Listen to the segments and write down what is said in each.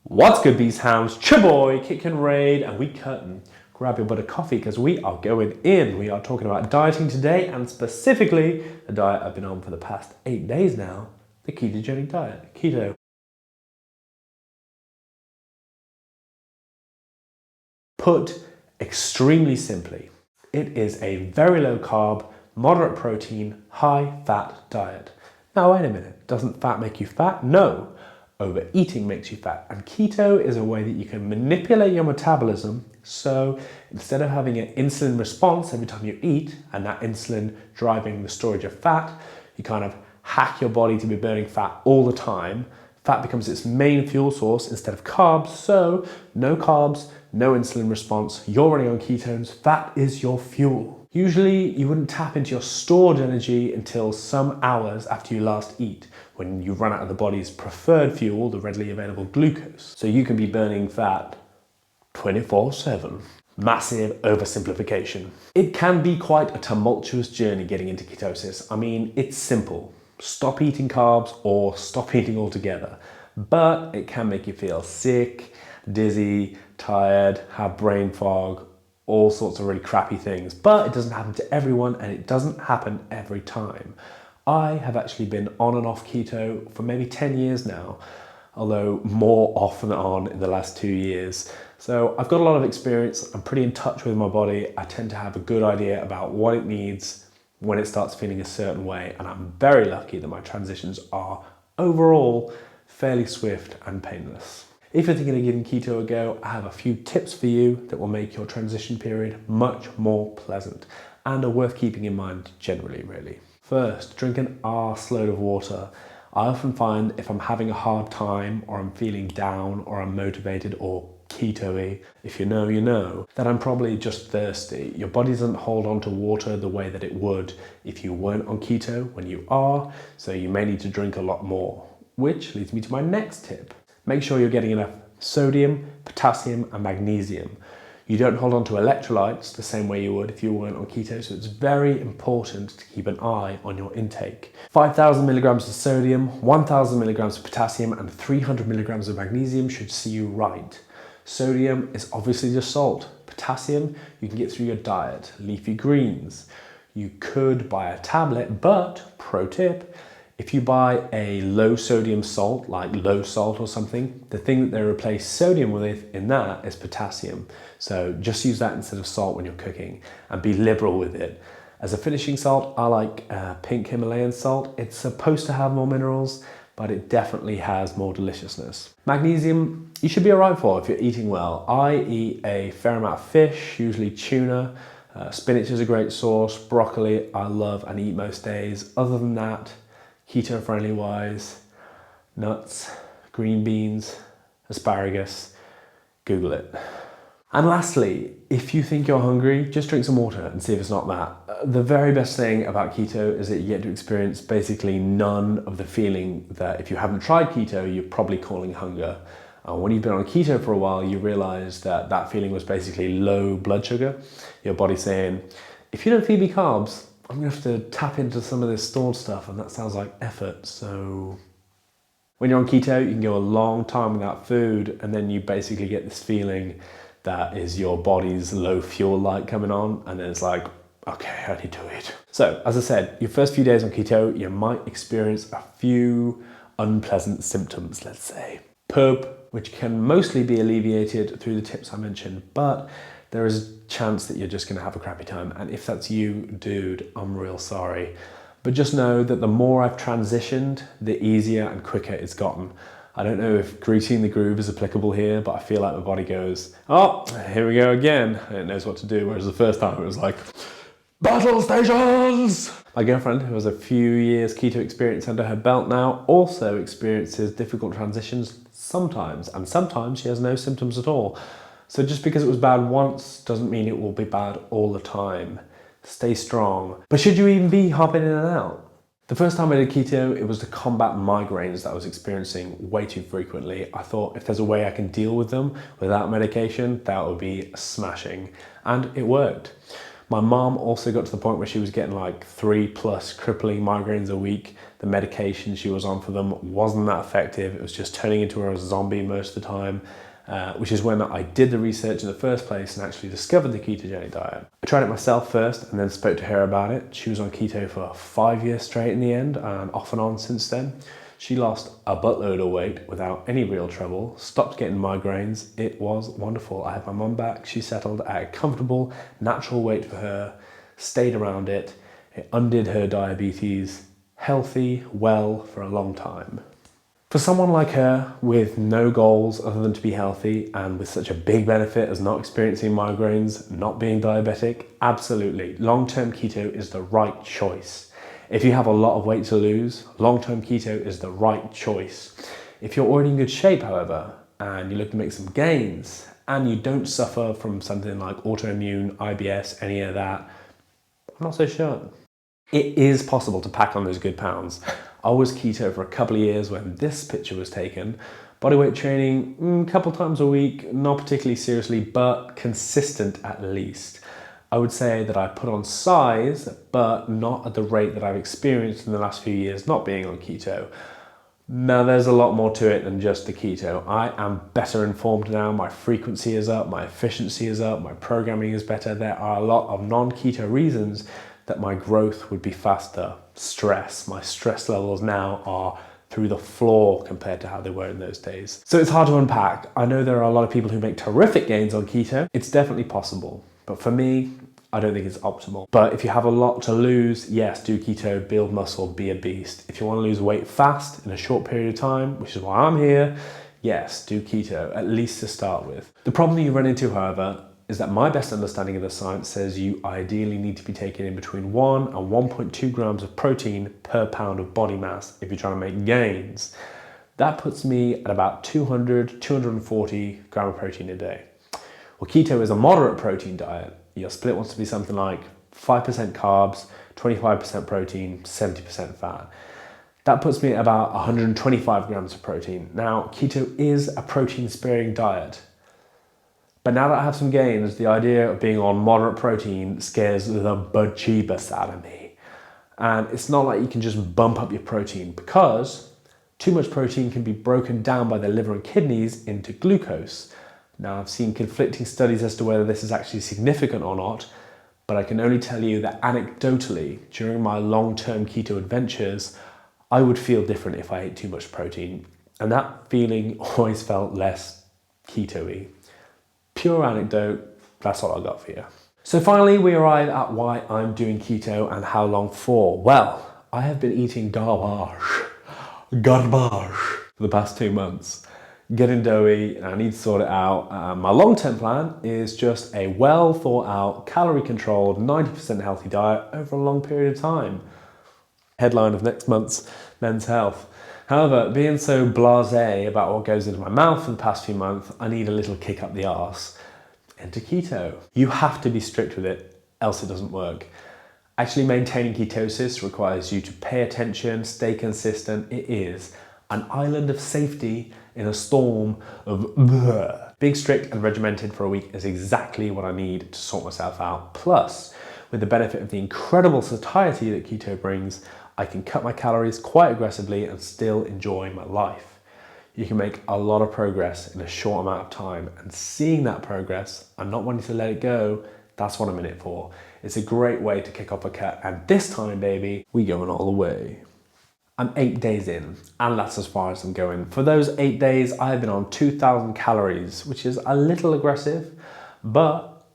What's good, these hounds? Chaboy, Kick and Raid, and we curtain. Grab your butt of coffee because we are going in. We are talking about dieting today, and specifically a diet I've been on for the past 8 days now, the ketogenic diet, keto. Put extremely simply, it is a very low carb, moderate protein, high fat diet. Now wait a minute, doesn't fat make you fat? No. Overeating makes you fat, and keto is a way that you can manipulate your metabolism, so instead of having an insulin response every time you eat and that insulin driving the storage of fat, you kind of hack your body to be burning fat all the time. Fat becomes its main fuel source instead of carbs, so no carbs, no insulin response, you're running on ketones, fat is your fuel. Usually you wouldn't tap into your stored energy until some hours after you last eat, when you run out of the body's preferred fuel, the readily available glucose. So you can be burning fat 24/7. Massive oversimplification. It can be quite a tumultuous journey getting into ketosis. I mean, it's simple. Stop eating carbs or stop eating altogether. But it can make you feel sick, dizzy, tired, have brain fog, all sorts of really crappy things. But it doesn't happen to everyone, and it doesn't happen every time. I have actually been on and off keto for maybe 10 years now, although more off than on in the last 2 years. So I've got a lot of experience, I'm pretty in touch with my body, I tend to have a good idea about what it needs when it starts feeling a certain way, and I'm very lucky that my transitions are overall fairly swift and painless. If you're thinking of giving keto a go, I have a few tips for you that will make your transition period much more pleasant and are worth keeping in mind generally, really. First, drink an arse-load of water. I often find if I'm having a hard time, or I'm feeling down, or I'm motivated or keto-y, if you know, you know, that I'm probably just thirsty. Your body doesn't hold on to water the way that it would if you weren't on keto when you are, so you may need to drink a lot more. Which leads me to my next tip. Make sure you're getting enough sodium, potassium, and magnesium. You don't hold on to electrolytes the same way you would if you weren't on keto, so it's very important to keep an eye on your intake. 5,000 milligrams of sodium, 1,000 milligrams of potassium, and 300 milligrams of magnesium should see you right. Sodium is obviously just salt. Potassium, you can get through your diet. Leafy greens. You could buy a tablet, but pro tip, if you buy a low sodium salt, like low salt or something, the thing that they replace sodium with in that is potassium. So just use that instead of salt when you're cooking, and be liberal with it. As a finishing salt, I like pink Himalayan salt. It's supposed to have more minerals, but it definitely has more deliciousness. Magnesium, you should be all right for if you're eating well. I eat a fair amount of fish, usually tuna. Spinach is a great source. Broccoli, I love and eat most days. Other than that, keto-friendly wise, nuts, green beans, asparagus, Google it. And lastly, if you think you're hungry, just drink some water and see if it's not that. The very best thing about keto is that you get to experience basically none of the feeling that if you haven't tried keto, you're probably calling hunger. When you've been on keto for a while, you realize that that feeling was basically low blood sugar. Your body saying, if you don't feed me carbs, I'm gonna have to tap into some of this stored stuff, and that sounds like effort. So when you're on keto, you can go a long time without food, and then you basically get this feeling that is your body's low fuel light coming on, and then it's like, okay, I need to eat. So as I said, your first few days on keto, you might experience a few unpleasant symptoms, let's say. Poop, which can mostly be alleviated through the tips I mentioned, but there is a chance that you're just gonna have a crappy time. And if that's you, dude, I'm real sorry. But just know that the more I've transitioned, the easier and quicker it's gotten. I don't know if greasing the groove is applicable here, but I feel like my body goes, oh, here we go again. And it knows what to do. Whereas the first time it was like, battle stations! My girlfriend, who has a few years keto experience under her belt now, also experiences difficult transitions sometimes, and sometimes she has no symptoms at all. So just because it was bad once doesn't mean it will be bad all the time. Stay strong. But should you even be hopping in and out? The first time I did keto, it was to combat migraines that I was experiencing way too frequently. I thought if there's a way I can deal with them without medication, that would be smashing. And it worked. My mom also got to the point where she was getting like 3+ crippling migraines a week. The medication she was on for them wasn't that effective. It was just turning into her a zombie most of the time, which is when I did the research in the first place and actually discovered the ketogenic diet. I tried it myself first and then spoke to her about it. She was on keto for 5 years straight in the end, and off and on since then. She lost a buttload of weight without any real trouble, stopped getting migraines. It was wonderful. I had my mum back. She settled at a comfortable, natural weight for her, stayed around it. It undid her diabetes, healthy, well for a long time. For someone like her with no goals other than to be healthy and with such a big benefit as not experiencing migraines, not being diabetic, absolutely, long-term keto is the right choice. If you have a lot of weight to lose, long-term keto is the right choice. If you're already in good shape, however, and you look to make some gains, and you don't suffer from something like autoimmune, IBS, any of that, I'm not so sure. It is possible to pack on those good pounds. I was keto for a couple of years when this picture was taken. Bodyweight training, a couple times a week, not particularly seriously, but consistent at least. I would say that I put on size, but not at the rate that I've experienced in the last few years not being on keto. Now, there's a lot more to it than just the keto. I am better informed now. My frequency is up, my efficiency is up, my programming is better. There are a lot of non-keto reasons that my growth would be faster. Stress, my stress levels now are through the floor compared to how they were in those days. So it's hard to unpack. I know there are a lot of people who make terrific gains on keto. It's definitely possible. But for me, I don't think it's optimal. But if you have a lot to lose, yes, do keto, build muscle, be a beast. If you want to lose weight fast in a short period of time, which is why I'm here, yes, do keto, at least to start with. The problem you run into, however, is that my best understanding of the science says you ideally need to be taking in between 1 and 1.2 grams of protein per pound of body mass if you're trying to make gains. That puts me at about 200, 240 gram of protein a day. Well, keto is a moderate protein diet. Your split wants to be something like 5% carbs, 25% protein, 70% fat. That puts me at about 125 grams of protein. Now, keto is a protein-sparing diet. But now that I have some gains, the idea of being on moderate protein scares the bejeebus out of me. And it's not like you can just bump up your protein, because too much protein can be broken down by the liver and kidneys into glucose. Now, I've seen conflicting studies as to whether this is actually significant or not, but I can only tell you that anecdotally, during my long-term keto adventures, I would feel different if I ate too much protein. And that feeling always felt less keto-y. Pure anecdote, that's all I got for you. So finally, we arrive at why I'm doing keto and how long for. Well, I have been eating garbage for the past 2 months. Getting doughy, and I need to sort it out. My long-term plan is just a well thought out, calorie controlled, 90% healthy diet over a long period of time. Headline of next month's Men's Health. However, being so blasé about what goes into my mouth for the past few months, I need a little kick up the arse. Enter keto. You have to be strict with it, else it doesn't work. Actually, maintaining ketosis requires you to pay attention, stay consistent. It is an island of safety in a storm of bleh. Being strict and regimented for a week is exactly what I need to sort myself out. Plus, with the benefit of the incredible satiety that keto brings, I can cut my calories quite aggressively and still enjoy my life. You can make a lot of progress in a short amount of time, and seeing that progress and not wanting to let it go, that's what I'm in it for. It's a great way to kick off a cut, and this time, baby, we going all the way. I'm 8 days in, and that's as far as I'm going. For those 8 days, I have been on 2,000 calories, which is a little aggressive, but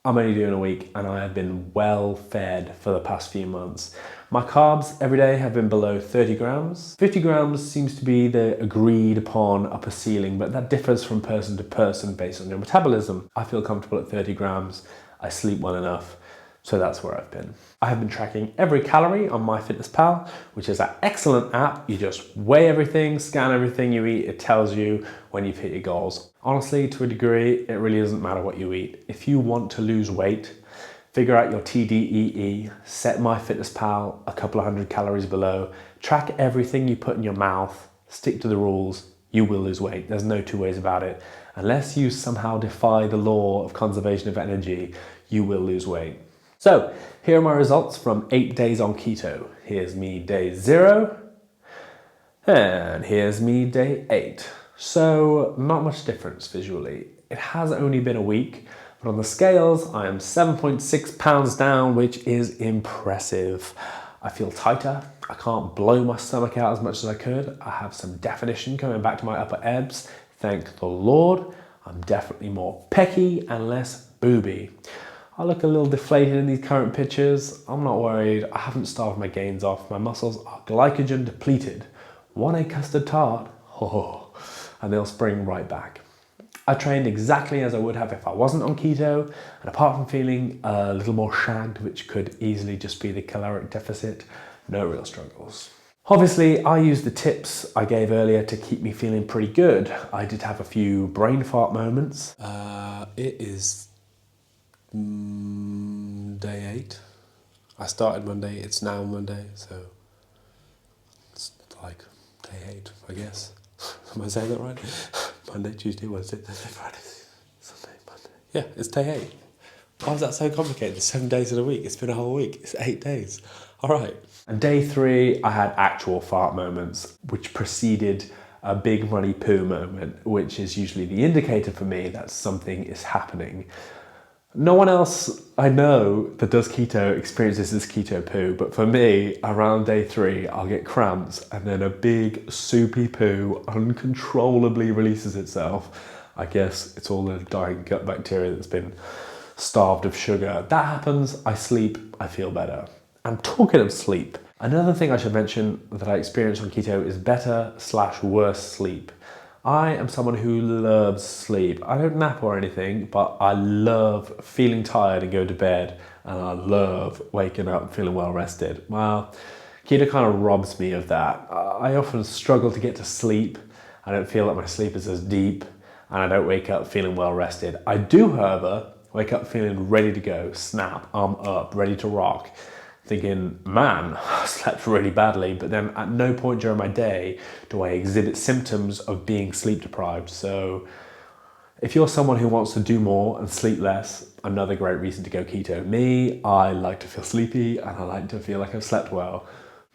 I'm only doing a week, and I have been well fed for the past few months. My carbs every day have been below 30 grams. 50 grams seems to be the agreed upon upper ceiling, but that differs from person to person based on your metabolism. I feel comfortable at 30 grams. I sleep well enough. So that's where I've been. I have been tracking every calorie on MyFitnessPal, which is an excellent app. You just weigh everything, scan everything you eat. It tells you when you've hit your goals. Honestly, to a degree, it really doesn't matter what you eat. If you want to lose weight, figure out your TDEE, set MyFitnessPal a couple of 100 calories below, track everything you put in your mouth, stick to the rules, you will lose weight. There's no two ways about it. Unless you somehow defy the law of conservation of energy, you will lose weight. So here are my results from 8 days on keto. Here's me day 0, and here's me day 8. So not much difference visually. It has only been a week, but on the scales, I am 7.6 pounds down, which is impressive. I feel tighter. I can't blow my stomach out as much as I could. I have some definition coming back to my upper abs. Thank the Lord. I'm definitely more pecky and less booby. I look a little deflated in these current pictures. I'm not worried. I haven't starved my gains off. My muscles are glycogen depleted. Want a custard tart? Oh, and they'll spring right back. I trained exactly as I would have if I wasn't on keto, and apart from feeling a little more shagged, which could easily just be the caloric deficit, no real struggles. Obviously, I used the tips I gave earlier to keep me feeling pretty good. I did have a few brain fart moments. It is day 8. I started Monday, it's now Monday, so it's like day 8, I guess. Am I saying that right? Monday, Tuesday, Wednesday, Thursday, Friday, Sunday, Monday. Yeah, it's day 8. Why is that so complicated? There's 7 days in a week. It's been a whole week. It's 8 days. All right. And day 3, I had actual fart moments, which preceded a big money poo moment, which is usually the indicator for me that something is happening. No one else I know that does keto experiences this keto poo, but for me, around day 3, I'll get cramps and then a big soupy poo uncontrollably releases itself. I guess it's all the dying gut bacteria that's been starved of sugar. That happens, I sleep, I feel better. And talking of sleep, another thing I should mention that I experienced on keto is better/worse sleep. I am someone who loves sleep. I don't nap or anything, but I love feeling tired and go to bed, and I love waking up feeling well rested. Well, keto kind of robs me of that. I often struggle to get to sleep. I don't feel like my sleep is as deep, and I don't wake up feeling well rested. I do, however, wake up feeling ready to go, snap, I'm up, ready to rock. Thinking, man, I slept really badly, but then at no point during my day do I exhibit symptoms of being sleep deprived. So if you're someone who wants to do more and sleep less, another great reason to go keto. Me, I like to feel sleepy and I like to feel like I've slept well.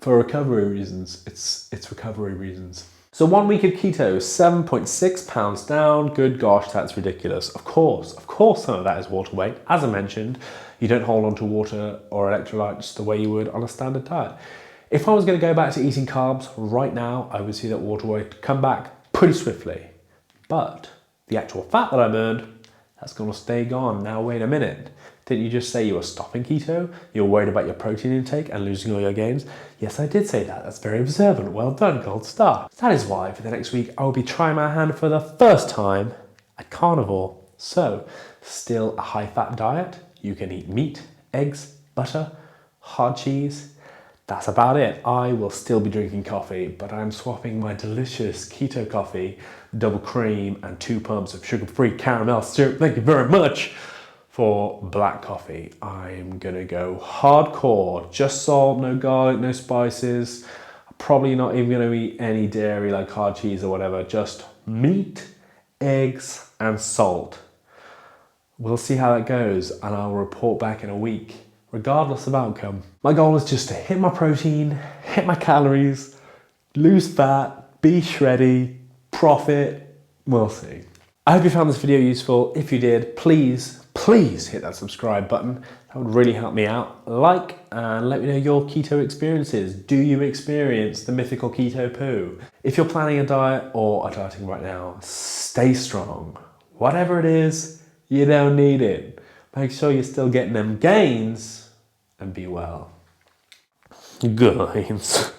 For recovery reasons, it's recovery reasons. So 1 week of keto, 7.6 pounds down. Good gosh, that's ridiculous. Of course some of that is water weight. As I mentioned, you don't hold on to water or electrolytes the way you would on a standard diet. If I was going to go back to eating carbs right now, I would see that water weight come back pretty swiftly. But the actual fat that I burned, that's going to stay gone. Now wait a minute. Didn't you just say you were stopping keto? You're worried about your protein intake and losing all your gains? Yes, I did say that. That's very observant. Well done, gold star. That is why for the next week, I will be trying my hand for the first time at carnivore. So, still a high-fat diet. You can eat meat, eggs, butter, hard cheese. That's about it. I will still be drinking coffee, but I'm swapping my delicious keto coffee, double cream and 2 pumps of sugar-free caramel syrup, thank you very much, for black coffee. I'm gonna go hardcore, just salt, no garlic, no spices. Probably not even gonna eat any dairy like hard cheese or whatever, just meat, eggs, and salt. We'll see how that goes, and I'll report back in a week, regardless of outcome. My goal is just to hit my protein, hit my calories, lose fat, be shreddy, profit. We'll see. I hope you found this video useful. If you did, please hit that subscribe button. That would really help me out. Like and let me know your keto experiences. Do you experience the mythical keto poo? If you're planning a diet or are dieting right now, stay strong. Whatever it is, you don't need it. Make sure you're still getting them gains and be well. Gains.